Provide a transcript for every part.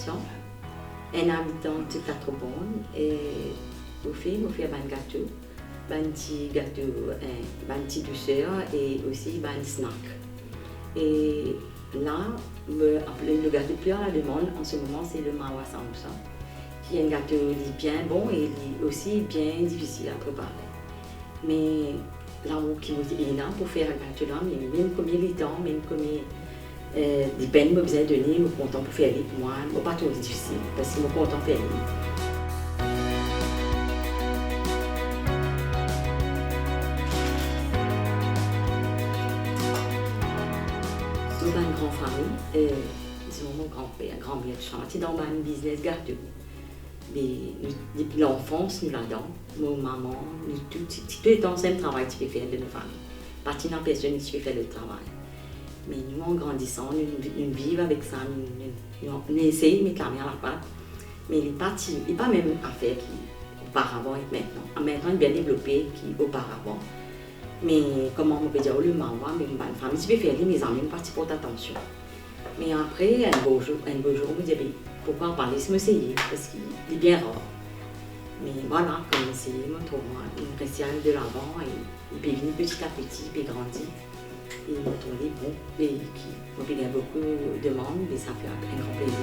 habitant. Un habitant de 4 bonnes et au fait, on fait un gâteau, un petit gâteau, un petit douceur et aussi un snack. Et là, le gâteau plus à la demande en ce moment, c'est le Mawa Samoussa, qui est un gâteau bien bon et aussi bien difficile à préparer. Mais là où qui est là pour faire un gâteau là, mais même comme il est temps, même comme des peines que vous avez données, je suis content pour faire moi, je ne pas trop difficile parce que je suis content de faire. Nous avons une grande famille, disons mon grand-père, grand-mère, je dans un business gâteau. Depuis l'enfance, nous là-dedans, mon maman, nous tout le temps, c'est le travail que tu peux faire de nos familles. Partie dans personne qui peut faire le travail. Mais nous, en grandissant, nous vivons avec ça, nous essayons de mettre la main à la pâte. Mais les pâtes, il n'y a pas même affaire qu'auparavant et maintenant. Maintenant, il est bien développé qu'auparavant. Mais comment on peut dire, le maman, mais une famille, tu peux faire mes amis, une partie porte attention. Mais après, un beau jour, on me dit, pourquoi en parler, c'est m'essayer, parce qu'il est bien rare. Mais voilà, comme c'est mon tour, une récital de l'avant, et il peut venir petit à petit, il peut grandir. Et mon tour est bon, et qui il y a beaucoup de monde, mais ça fait un grand plaisir.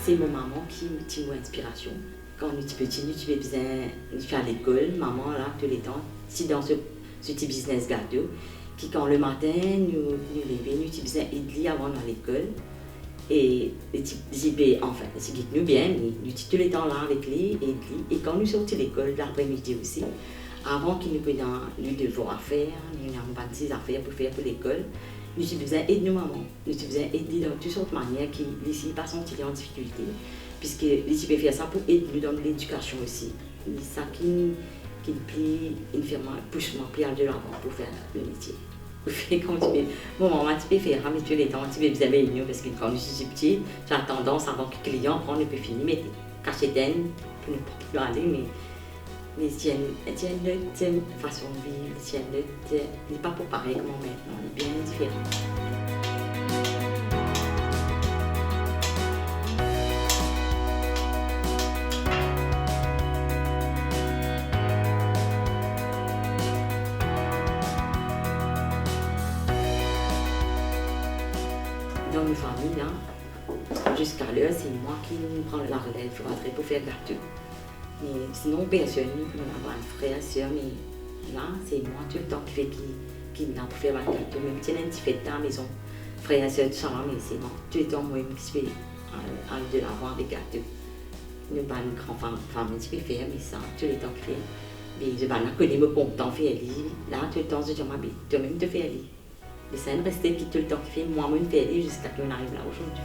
C'est mon maman qui me donne inspiration. Quand nous étions petits, nous faisions à l'école, maman là, tous les temps, c'est dans ce petit business gâteau, qui quand le matin, nous levions, nous faisions idli avant d'aller à l'école. Et enfin, c'est nous bien, nous étions tous les temps là avec lui, et quand nous sortions de l'école, l'après-midi aussi, avant qu'il nous prenions nos devoirs à faire, nous n'avons pas de affaires pour faire pour l'école, nous faisions aider nos mamans, nous faisions aider dans toutes sortes de manières qui ici pas sentir en difficulté, puisque ici peut faire ça pour aider nous dans l'éducation aussi. C'est ça qui plie une firme, pousse-moi plus de l'avant pour faire le métier. Quand tu peux, bon, maman, tu peux faire, mais tous les temps, tu peux bien réunir parce que quand je suis petit, j'ai tendance avant que le client prenne, il peut finir, mais cacher d'elle pour ne pas aller, mais c'est une façon de vivre, il n'est pas pour pareil comme maintenant, il est bien différent. Dans une famille, là, jusqu'à l'heure, c'est moi qui prends la relève pour faire gâteau. Mais sinon, personne, on a un frère, une soeur, mais là, c'est moi tout le temps qui vient pour faire un gâteau. Même si on a un petit fête à la maison, frère, soeur, tout ça, mais c'est moi. Tout le temps, moi, qui fais aller de l'avant avec gâteau. Nous avons une grande famille qui peut faire, mais ça, tout le temps qui fait. Mais je vais connaître mon content faire là, tout le temps, je dis, toi-même, te faire aller. Mais c'est un resté qui tout le temps qui fait moi-même faire jusqu'à ce qu'on arrive là aujourd'hui.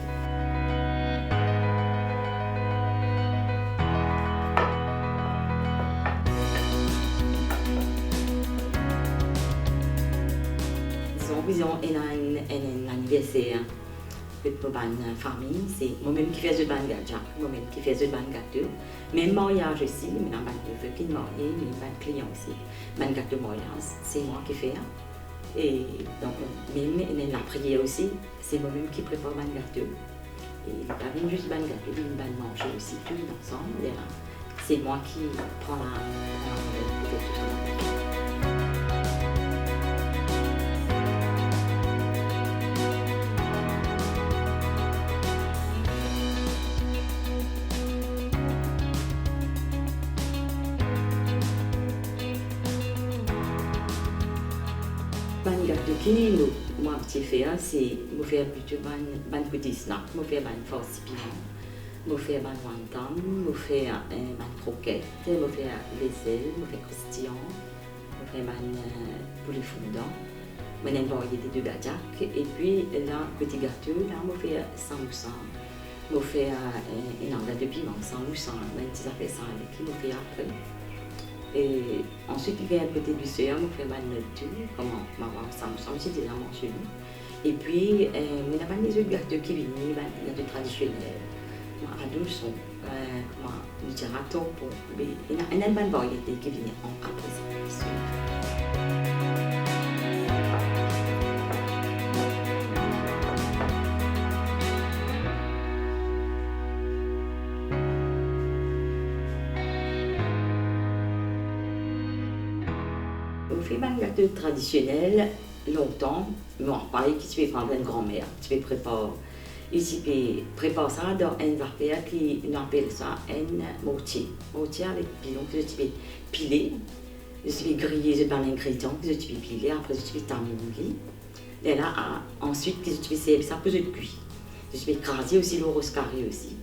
Disons, on a un anniversaire pour ma famille, c'est moi-même qui fais le gâteau, moi-même qui fais le gâteau. Même mariage aussi, mais dans le neveu qui est marié, mais un client aussi. Le gâteau mariage, c'est moi qui fais. Et donc, même la prière aussi, c'est moi-même qui prépare le gâteau. Et pas juste le gâteau, il va manger aussi tout ensemble. C'est moi qui prends la pour tout ça. Le gâteau qui moi petit faire, c'est me faire plutôt ban petit snack, me faire ban farci piment, me faire ban wonton, me faire ban croquette, me faire vaisselle, me faire croustillant, me faire ban poulet fondant, me envoyer des deux gâteaux et puis là petit gâteau là me faire samoussa, me faire un enveloppe de piment samoussa, même si ça fait ça avec qui me fait après. Et ensuite, il vient un côté du sœur, on fait le tout, comment maman, ça me semble, c'est déjà chez nous. Et puis, on a pas des autres gâteaux qui viennent, des gâteaux traditionnels, à 12 sont comment nous dire, top, mais il y a une bonne variété qui vient après ça. On fait un gâteau traditionnel longtemps, mais on parle que tu peux prendre une grand-mère, tu peux préparer. Et tu peux préparer ça dans un affaire qui on appelle ça un mortier. Mortier avec pilon que tu peux piler, tu peux griller dans l'ingrédient que tu peux piler, après tu peux tamouler. Et là, ensuite, tu peux servir ça pour cuire. Tu peux écraser aussi le roscarré aussi.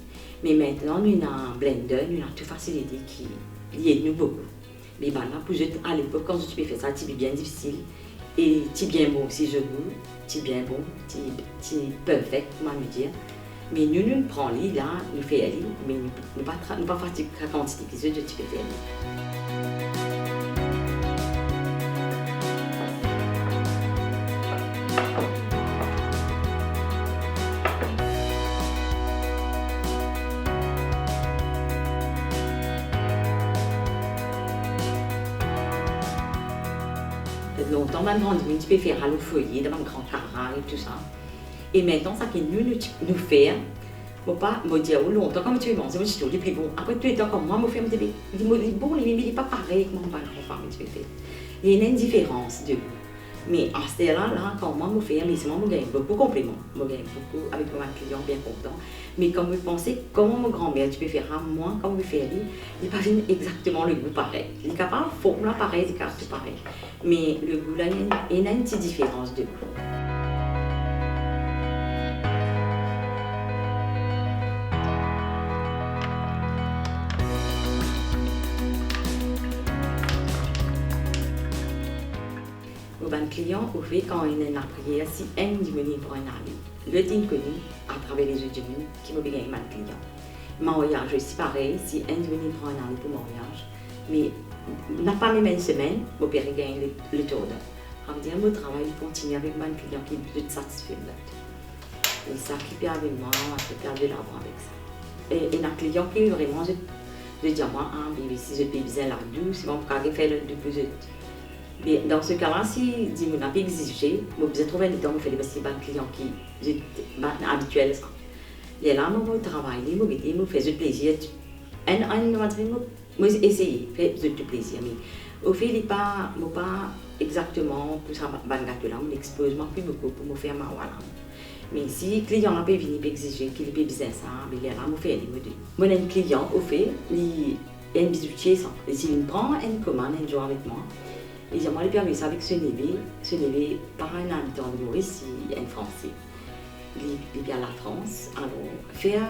Mais maintenant, on a un blender, on a toute facilité qui aide nous beaucoup. Mais là, pour à l'époque, quand tu peux faire ça, c'est bien difficile. Et c'est bien bon si je goûte, c'est bien bon, c'est perfect, comment me dire. Mais nous prenons là, nous faisons, mais nous ne pas fatiguer la quantité que tu peux faire. Longtemps, maintenant, tu peux faire à l'eau feuillée, dans un grand carré et tout ça. Et maintenant, ça que nous faisons, je ne pas me dire longtemps, comme tu veux manger, je suis plus bon. Après, tout le temps, comme moi, je fais des bon, mais il n'est pas pareil que mon père tu peux faire. Il y a une différence de goût. Mais à ce là quand moi, je fais, mais c'est moi, je gagne beaucoup de compliments. Je gagne beaucoup avec mon client bien content. Mais comme vous pensez, comment mon grand-mère, tu peux faire à moi, comme vous faites, il n'est pas exactement le goût pareil. Il est capable de faire là pareil, c'est tout pareil. Mais le goût là, il y a une petite différence de goût. Un client au fait quand il est en prière, si un diminue pour un ami, le team connu à travers les yeux du monde qui me bien un client. Mariage aussi pareil, si un diminue pour un ami pour mariage, mais n'a pas même une semaine, mon père gagne le tour d'heure. Ça veut dire mon travail continue avec mon client qui est plus satisfait. Et ça qui perd avec moi, je perds de l'argent avec ça. Et un client qui vraiment, je dis à moi, si je paye bien là-dedans, c'est bon pour faire le plus. Mais dans ce cas-là, si on n'a pas exigé, vous avez trouvé le temps de faire des clients qui sont habituels. Et là, je travaille, je me fais du plaisir. Je essayer de faire du plaisir. Mais au fait, il n'est pas exactement pour ça, gâteau-là, je l'expose plus beaucoup pour me faire ma voilà. Mais si le client n'a pas venu exiger qu'il ait besoin de ça, il est là, je fais les deux. Moi, un client, au fait, il y a un bijoutier. S'il prend une commande, un jour avec moi, et j'ai moi le permis avec ce neveu par un habitant de Maurice, un Français. Il vient à la France, alors faire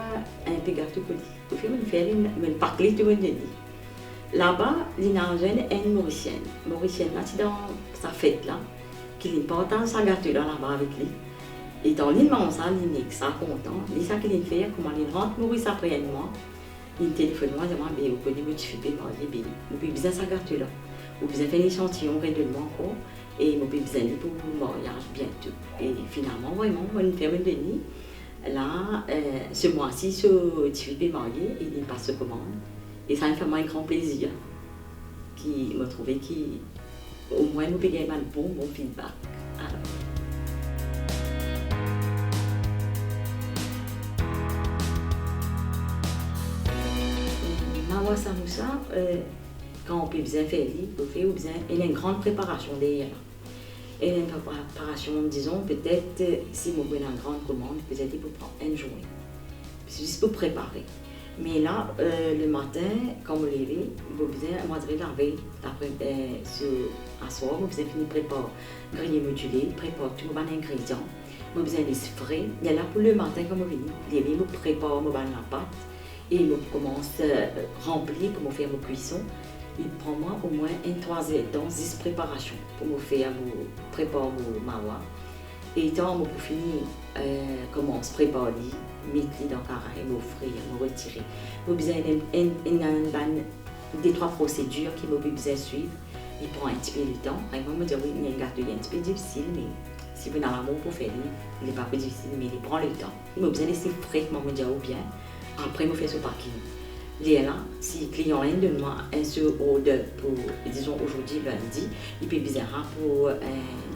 un peu gâteau colis. Il fait une partie de mon denis. Là-bas, il y a une Mauricienne. Mauricienne, là, c'est dans sa fête, là, qu'il porte un gâteau là-bas avec lui. Et dans l'immense, il est ça content. Il ça qu'il fait, comment il rentre Maurice après un mois. Il téléphone moi, il dit, vous connaissez votre fille, vous avez besoin de ce gâteau-là. Vous avez fait l'échantillon régulièrement encore et vous avez besoin pour le mariage bientôt. Et finalement, vraiment, on a fait une nuit. Là, ce mois-ci, ce petit marié, il passe commande. Et ça me fait un grand plaisir. Qui m'a trouvé au moins, nous payons un bon feedback. Alors. Mawa Samoussa, quand on peut bien faire, il y a une grande préparation derrière. Et une préparation, disons, peut-être, si vous avez une grande commande, peut-être pour prendre une journée. C'est juste pour préparer. Mais là, le matin, quand vous levez, vous avez laver, après, à soir, vous avez fini de préparer, griller modulé, préparer tous vos ingrédients, vous avez les frais. Et là, pour le matin, quand vous venez, vous préparez la pâte et vous commencez à remplir pour faire vos cuissons. Il prend moi au moins une 3 heures dans 10 préparations pour me faire préparer vos mawa. Et quand vous finissez, commence à préparer, mettre dans le carré, vous frire, vous retirer. Vous avez des 3 procédures qui vous besoin suivre. Il prend un petit peu de temps. Vraiment, me dire oui, il y a un gâteau un petit peu difficile, mais si vous avez l'amour pour faire, il n'est pas plus difficile, mais il prend le temps. Il m'a besoin de laisser frais, me dire bien. Après, je fais ce parking. là, si le client a demande un sur order pour, disons, aujourd'hui, lundi, il peut bizarre pour,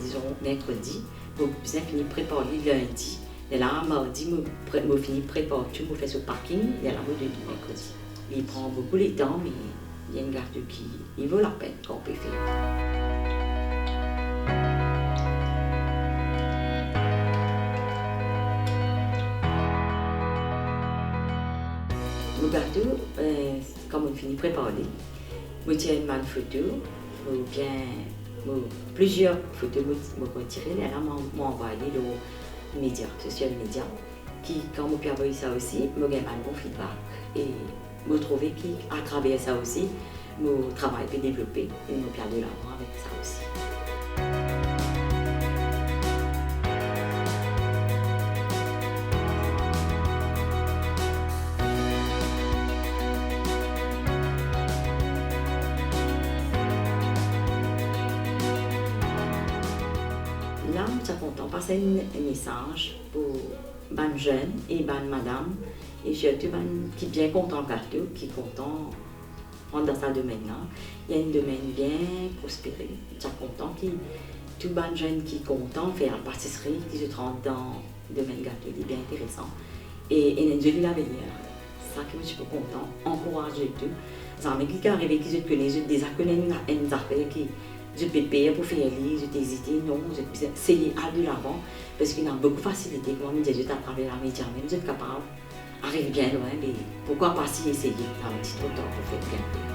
disons, mercredi, pour bien finir préparer lundi. Et là, mardi, je finis préparer tout, je fais ce parking, et là, je dois mercredi. Il prend beaucoup de temps, mais il y a une garde qui vaut la peine qu'on peut faire. Le gâteau, quand on finit de préparer, je tiens une photo, ou bien plusieurs photos, je retirer, et là, je m'envoie aux médias, social médias, qui, quand je peux envoyer ça aussi, je gagne un bon feedback. Et je trouve qu'à travers ça aussi, mon travail peut développer et je peux de l'avant avec ça aussi. Là, je suis content de passer un message pour les jeunes et les madame, et surtout qui sont bien contents de gâteau, qui sont contents dans ce domaine-là. Il y a un domaine bien prospéré. Je suis content que tous les jeunes qui sont contents de faire la pâtisserie, qui se rendent dans le domaine gâteau, c'est bien intéressant. Et il y a une jolie l'avenir. C'est ça que je suis content, encourager tout. Ça m'a qui arrivé qui je connais, je déjà connais une affaire qui je peux payer pour faire les, je hésité, non, je peux essayer à de l'avant parce qu'il y a beaucoup de facilité. Comme on me dit, je travaille à la média, même je suis capable d'arriver bien loin, mais pourquoi pas si essayer, un petit trop tard pour faire bien.